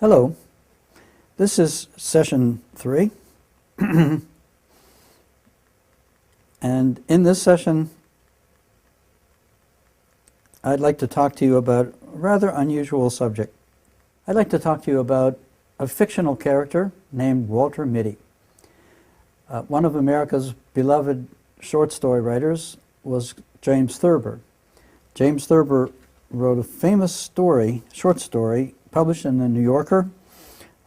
Hello, this is session 3, and in this session I'd like to talk to you about a rather unusual subject. I'd like to talk to you about a fictional character named Walter Mitty. One of America's beloved short story writers was James Thurber. James Thurber wrote a famous short story, published in the New Yorker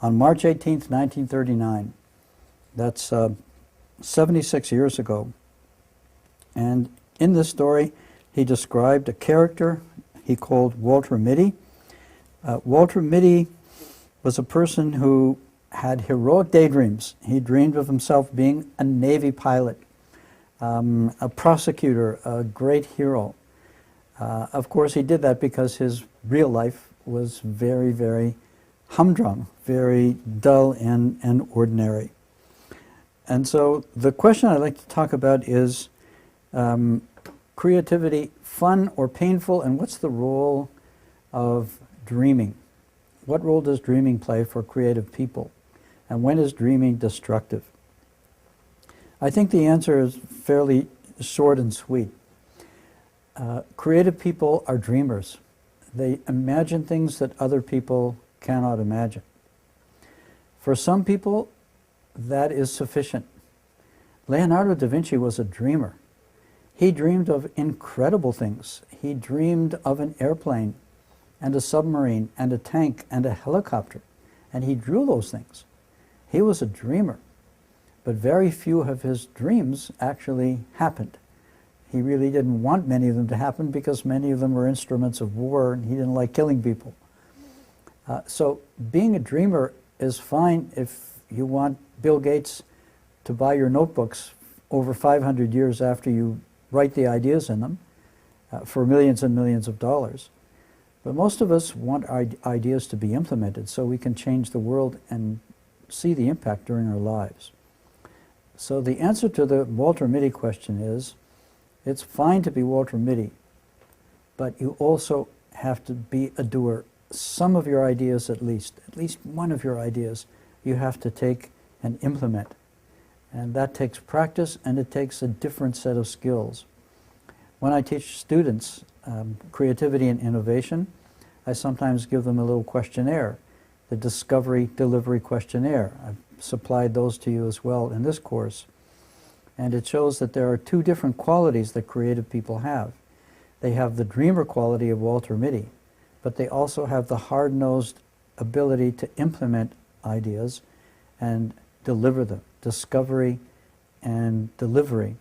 on March 18th, 1939. That's 76 years ago. And in this story, he described a character he called Walter Mitty. Walter Mitty was a person who had heroic daydreams. He dreamed of himself being a Navy pilot, a prosecutor, a great hero. Of course, he did that because his real life was very, very humdrum, very dull and ordinary. And so the question I'd like to talk about is creativity, fun or painful, and what's the role of dreaming? What role does dreaming play for creative people? And when is dreaming destructive? I think the answer is fairly short and sweet. Creative people are dreamers. They imagine things that other people cannot imagine. For some people, that is sufficient. Leonardo da Vinci was a dreamer. He dreamed of incredible things. He dreamed of an airplane and a submarine and a tank and a helicopter, and he drew those things. He was a dreamer, but very few of his dreams actually happened. He really didn't want many of them to happen because many of them were instruments of war and he didn't like killing people. So being a dreamer is fine if you want Bill Gates to buy your notebooks over 500 years after you write the ideas in them for millions and millions of dollars. But most of us want our ideas to be implemented so we can change the world and see the impact during our lives. So the answer to the Walter Mitty question is, it's fine to be Walter Mitty, but you also have to be a doer. Some of your ideas at least one of your ideas, you have to take and implement. And that takes practice and it takes a different set of skills. When I teach students creativity and innovation, I sometimes give them a little questionnaire, the Discovery Delivery Questionnaire. I've supplied those to you as well in this course. And it shows that there are two different qualities that creative people have. They have the dreamer quality of Walter Mitty, but they also have the hard-nosed ability to implement ideas and deliver them, discovery and delivery.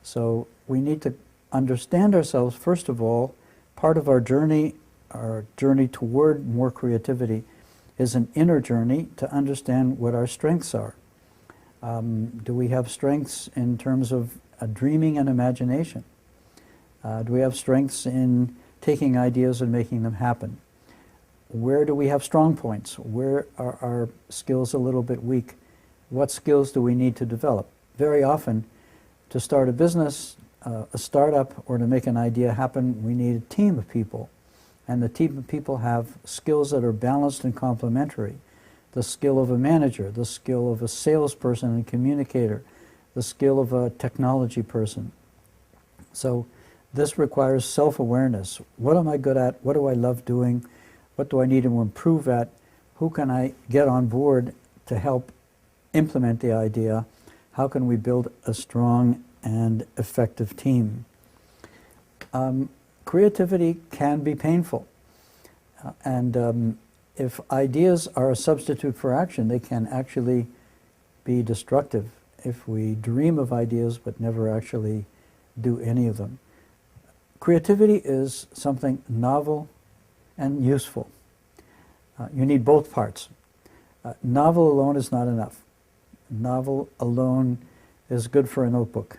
So we need to understand ourselves, first of all. Part of our journey toward more creativity, is an inner journey to understand what our strengths are. Do we have strengths in terms of dreaming and imagination? Do we have strengths in taking ideas and making them happen? Where do we have strong points? Where are our skills a little bit weak? What skills do we need to develop? Very often, to start a business, a startup, or to make an idea happen, we need a team of people. And the team of people have skills that are balanced and complementary. The skill of a manager, the skill of a salesperson and communicator, the skill of a technology person. So this requires self-awareness. What am I good at? What do I love doing? What do I need to improve at? Who can I get on board to help implement the idea? How can we build a strong and effective team? Creativity can be painful. If ideas are a substitute for action, they can actually be destructive if we dream of ideas but never actually do any of them. Creativity is something novel and useful. You need both parts. Novel alone is not enough. Novel alone is good for a notebook.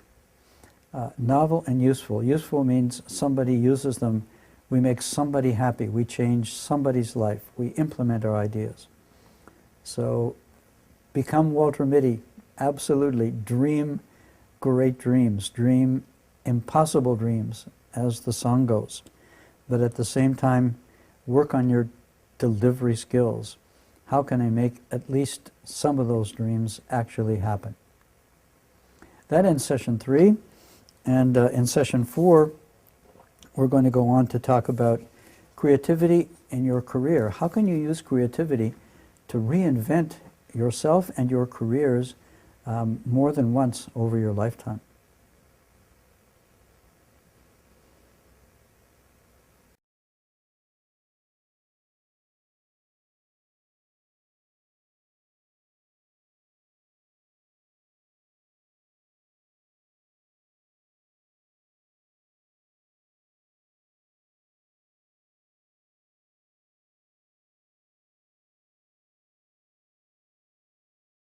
Novel and useful. Useful means somebody uses them. We make somebody happy. We change somebody's life. We implement our ideas. So become Walter Mitty. Absolutely. Dream great dreams. Dream impossible dreams, as the song goes. But at the same time, work on your delivery skills. How can I make at least some of those dreams actually happen? That ends session 3. And in session 4, we're going to go on to talk about creativity in your career. How can you use creativity to reinvent yourself and your careers more than once over your lifetime?